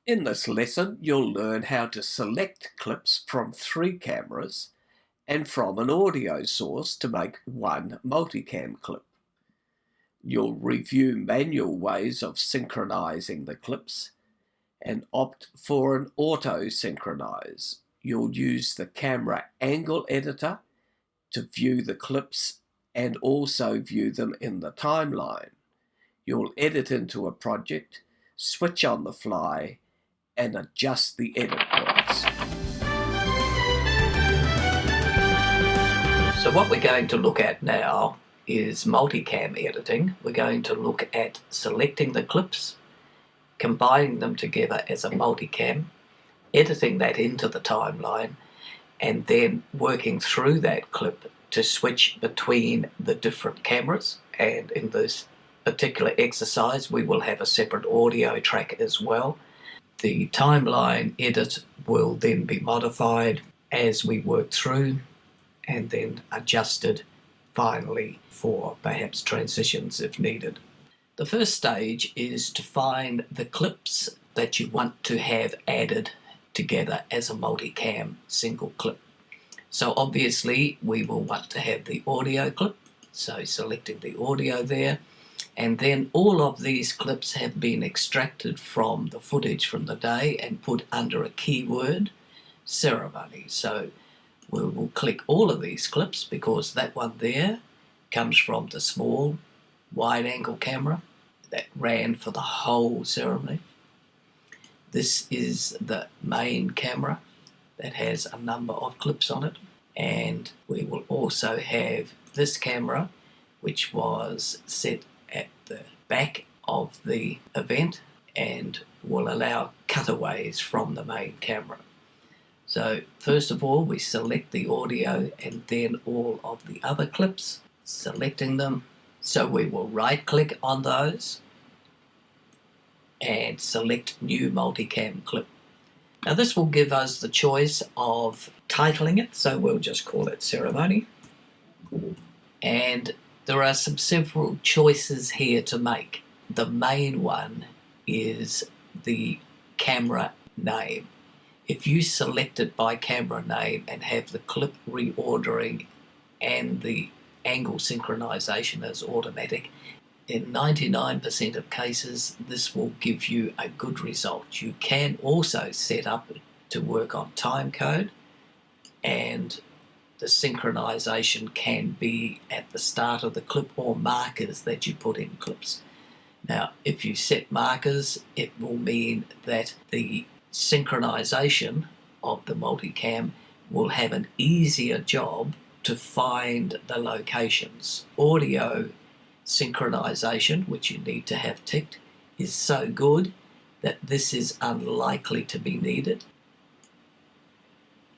In this lesson, you'll learn how to select clips from 3 cameras and from an audio source to make one multicam clip. You'll review manual ways of synchronizing the clips and opt for an auto synchronize. You'll use the camera angle editor to view the clips and also view them in the timeline. You'll edit into a project, switch on the fly, and adjust the edit points. So what we're going to look at now is multicam editing. We're going to look at selecting the clips, combining them together as a multicam, editing that into the timeline, and then working through that clip to switch between the different cameras. And in this particular exercise, we will have a separate audio track as well. The timeline edit will then be modified as we work through and then adjusted finally for perhaps transitions if needed. The first stage is to find the clips that you want to have added together as a multicam single clip. So obviously we will want to have the audio clip, so selecting the audio there, and then all of these clips have been extracted from the footage from the day and put under a keyword, ceremony. So we will click all of these clips because that one there comes from the small wide angle camera that ran for the whole ceremony. This is the main camera that has a number of clips on it, and we will also have this camera which was set at the back of the event and will allow cutaways from the main camera. So first of all, we select the audio and then all of the other clips, selecting them. So we will right click on those and select new multicam clip. Now this will give us the choice of titling it, so we'll just call it ceremony. And there are several choices here to make. The main one is the camera name. If you select it by camera name and have the clip reordering and the angle synchronization as automatic, in 99% of cases this will give you a good result. You can also set up to work on time code, and the synchronization can be at the start of the clip or markers that you put in clips. Now if you set markers, it will mean that the synchronization of the multicam will have an easier job to find the locations. Audio synchronization, which you need to have ticked, is so good that this is unlikely to be needed,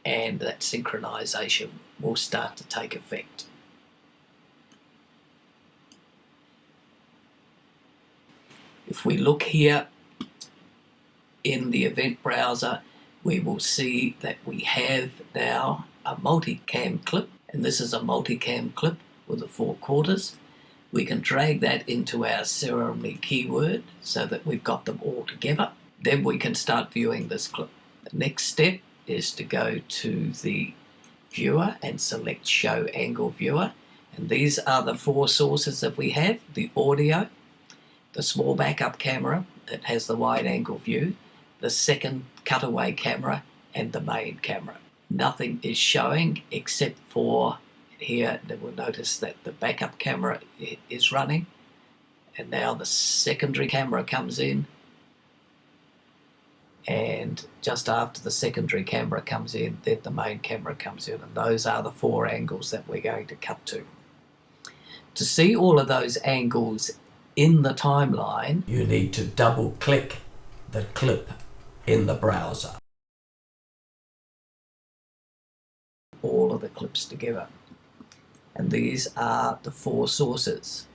and that synchronization will start to take effect. If we look here in the event browser, we will see that we have now a multicam clip, and this is a multicam clip with the 4 quarters. We can drag that into our ceremony keyword so that we've got them all together. Then we can start viewing this clip. The next step is to go to the viewer and select show angle viewer, and these are the 4 sources that we have: the audio, the small backup camera that has the wide angle view, the second cutaway camera, and the main camera. Nothing is showing except for here. We'll notice that the backup camera is running, and now the secondary camera comes in, and just after the secondary camera comes in, then the main camera comes in, and those are the 4 angles that we're going to cut to. To see all of those angles in the timeline, you need to double click the clip in the browser. All of the clips together. And these are the 4 sources: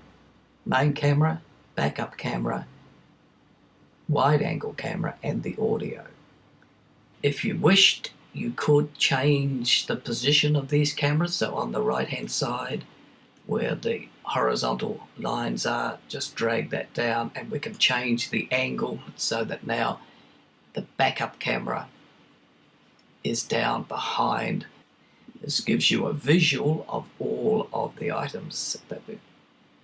main camera, backup camera, wide angle camera, and the audio. If you wished, you could change the position of these cameras. So on the right hand side where the horizontal lines are, just drag that down and we can change the angle so that now the backup camera is down behind. This gives you a visual of all of the items that we've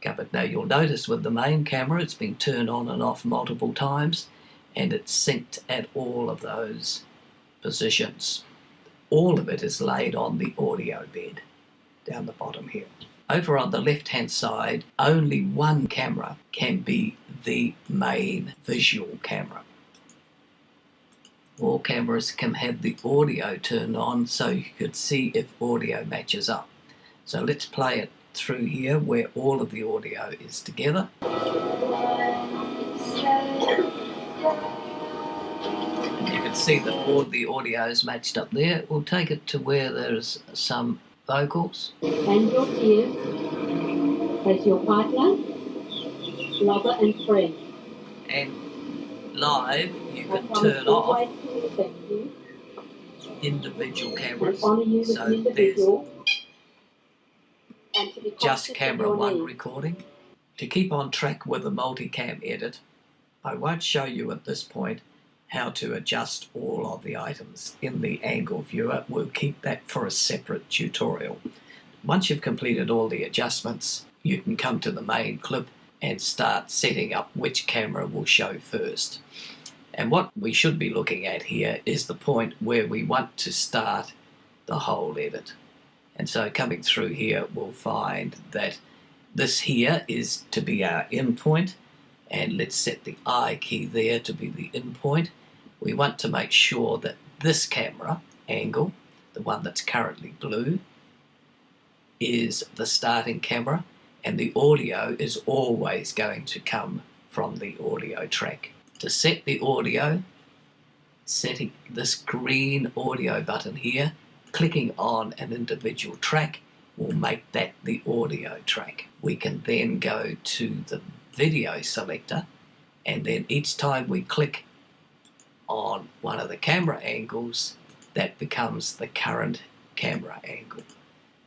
covered. Now you'll notice with the main camera it's been turned on and off multiple times, and it's synced at all of those positions. All of it is laid on the audio bed down the bottom here. Over on the left hand side, only one camera can be the main visual camera. All cameras can have the audio turned on so you could see if audio matches up. So let's play it through here where all of the audio is together. And you can see that all the audio is matched up there. We'll take it to where there's some vocals. And your tears as your partner, lover and friend. And live you can turn off individual cameras. So there's just camera 1 recording. To keep on track with the multicam edit, I won't show you at this point how to adjust all of the items in the angle viewer. We'll keep that for a separate tutorial. Once you've completed all the adjustments, you can come to the main clip and start setting up which camera will show first. And what we should be looking at here is the point where we want to start the whole edit. And so coming through here, we'll find that this here is to be our in point, and let's set the I key there to be the in point. We want to make sure that this camera angle, the one that's currently blue, is the starting camera, and the audio is always going to come from the audio track. To set the audio, setting this green audio button here, clicking on an individual track will make that the audio track. We can then go to the video selector, and then each time we click on one of the camera angles, that becomes the current camera angle.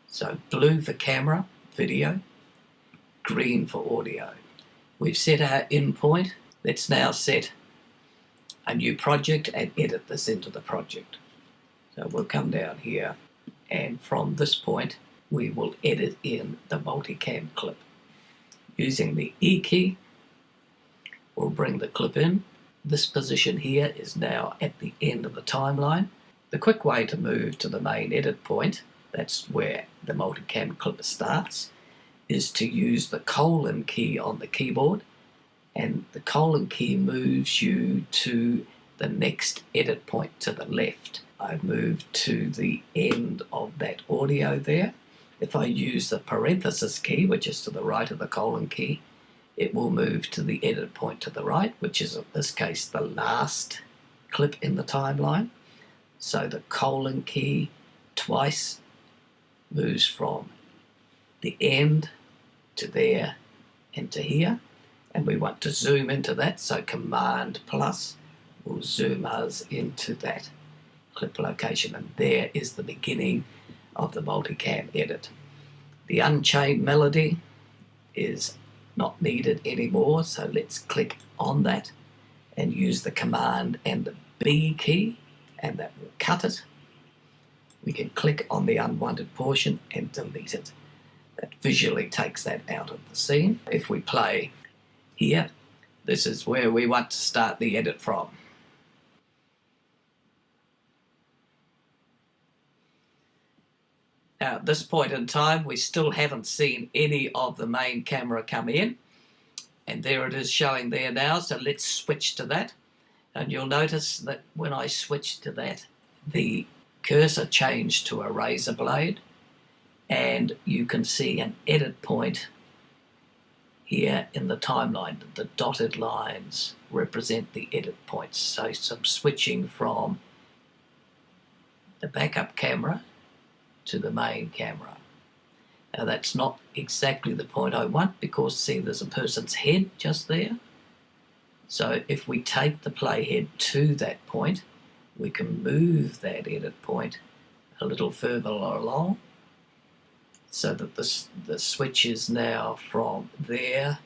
So blue for camera, video, green for audio. We've set our in point. Let's now set a new project and edit this into the project. So we'll come down here, and from this point we will edit in the multicam clip. Using the E key, we'll bring the clip in. This position here is now at the end of the timeline. The quick way to move to the main edit point, that's where the multicam clip starts, is to use the colon key on the keyboard, and the colon key moves you to the next edit point to the left. I've moved to the end of that audio there. If I use the parenthesis key, which is to the right of the colon key, it will move to the edit point to the right, which is in this case the last clip in the timeline. So the colon key twice moves from the end to there and to here, and we want to zoom into that, so Command plus will zoom us into that clip location, and there is the beginning of the multicam edit. The unchained melody is not needed anymore, so let's click on that and use the Command and the B key, and that will cut it. We can click on the unwanted portion and delete it. That visually takes that out of the scene. If we play here, this is where we want to start the edit from. Now at this point in time, we still haven't seen any of the main camera come in, and there it is showing there now, so let's switch to that. And you'll notice that when I switch to that, the cursor changed to a razor blade, and you can see an edit point here in the timeline. The dotted lines represent the edit points, so some switching from the backup camera to the main camera. Now that's not exactly the point I want, because see, there's a person's head just there. So if we take the playhead to that point, we can move that edit point a little further along, so that the switch is now from there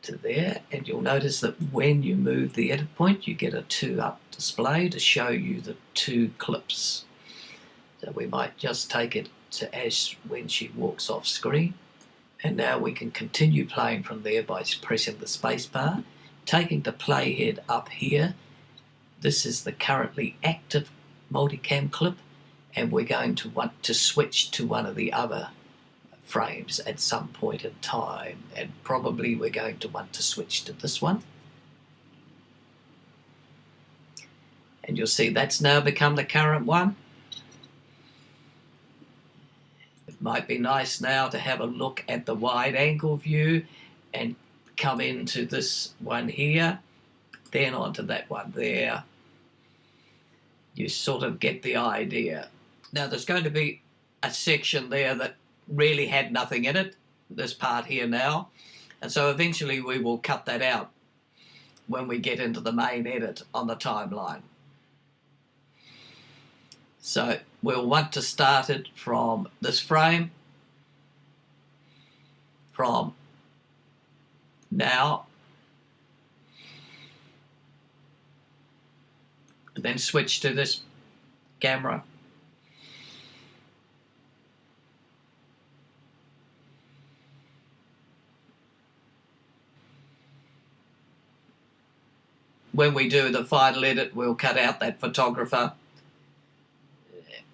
to there, and you'll notice that when you move the edit point, you get a 2-up display to show you the 2 clips. So we might just take it to as when she walks off screen. And now we can continue playing from there by pressing the space bar, taking the playhead up here. This is the currently active multicam clip, and we're going to want to switch to one of the other frames at some point in time, and probably we're going to want to switch to this one. And you'll see that's now become the current one. It might be nice now to have a look at the wide angle view and come into this one here, then onto that one there. You sort of get the idea. Now there's going to be a section there that really had nothing in it, this part here now, and so eventually we will cut that out when we get into the main edit on the timeline. So we'll want to start it from this frame, from now, and then switch to this camera. When we do the final edit, we'll cut out that photographer.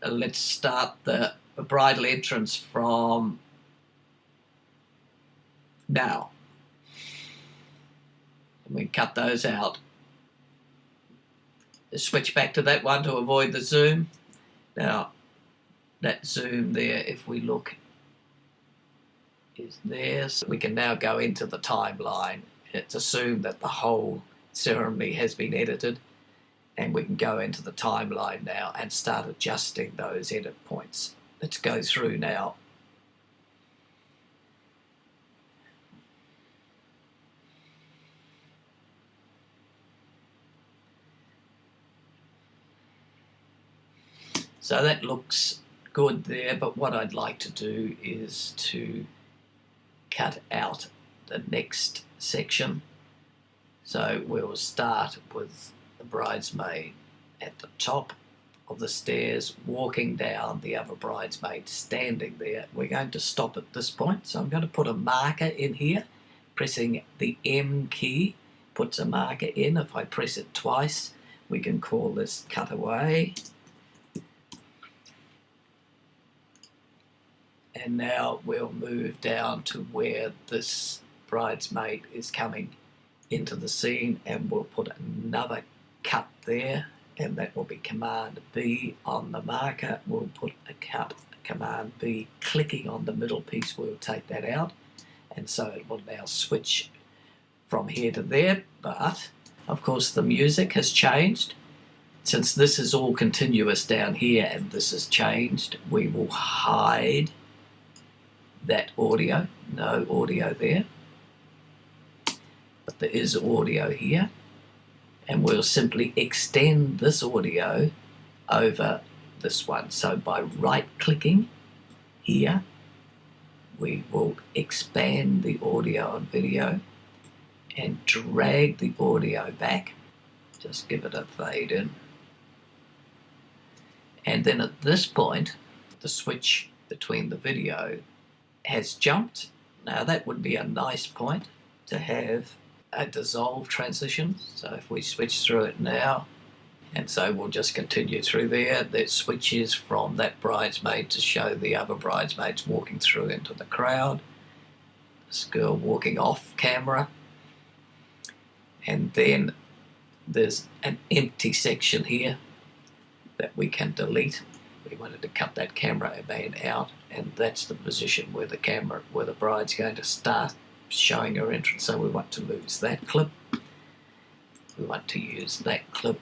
Let's start the bridal entrance from now. And we cut those out. Switch back to that one to avoid the zoom. Now, that zoom there, if we look, is there. So we can now go into the timeline. It's assumed that the whole ceremony has been edited, and we can go into the timeline now and start adjusting those edit points. Let's go through now. So that looks good there, but what I'd like to do is to cut out the next section. So we'll start with the bridesmaid at the top of the stairs, walking down, the other bridesmaid standing there. We're going to stop at this point, so I'm going to put a marker in here. Pressing the M key puts a marker in. If I press it twice, we can call this cutaway. And now we'll move down to where this bridesmaid is coming into the scene, and we'll put another cut there, and that will be Command B on the marker. We'll put a cut, Command B, clicking on the middle piece, we'll take that out, and so it will now switch from here to there. But of course the music has changed. Since this is all continuous down here and this has changed, we will hide that audio. No audio there, but there is audio here, and we'll simply extend this audio over this one. So by right clicking here, we will expand the audio on video and drag the audio back. Just give it a fade in, and then at this point the switch between the video has jumped. Now that would be a nice point to have a dissolve transition. So if we switch through it now, and so we'll just continue through there, that switches from that bridesmaid to show the other bridesmaids walking through into the crowd, this girl walking off camera, and then there's an empty section here that we can delete. We wanted to cut that camera man out, and that's the position where the bride's going to start showing her entrance. So we want to lose that clip. We want to use that clip.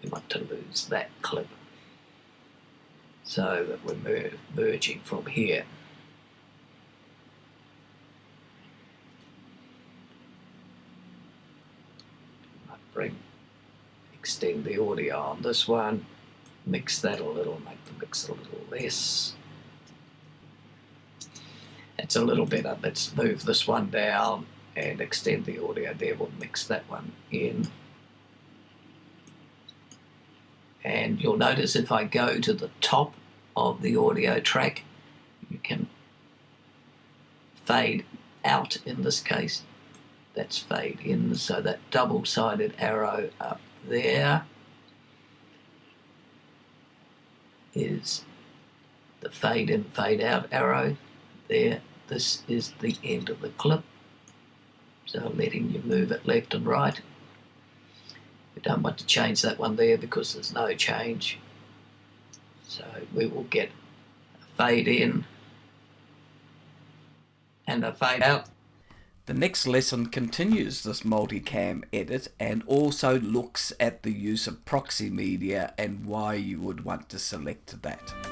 We want to lose that clip. So that we're merging from here. Extend the audio on this one. Mix that a little, make the mix a little less. It's a little better. Let's move this one down and extend the audio there. We'll mix that one in. And you'll notice if I go to the top of the audio track, you can fade out in this case. That's fade in, so that double-sided arrow up there is the fade in, fade out arrow there. This is the end of the clip, so I'm letting you move it left and right. We don't want to change that one there because there's no change, so we will get a fade in and a fade out. The next lesson continues this multicam edit and also looks at the use of proxy media and why you would want to select that.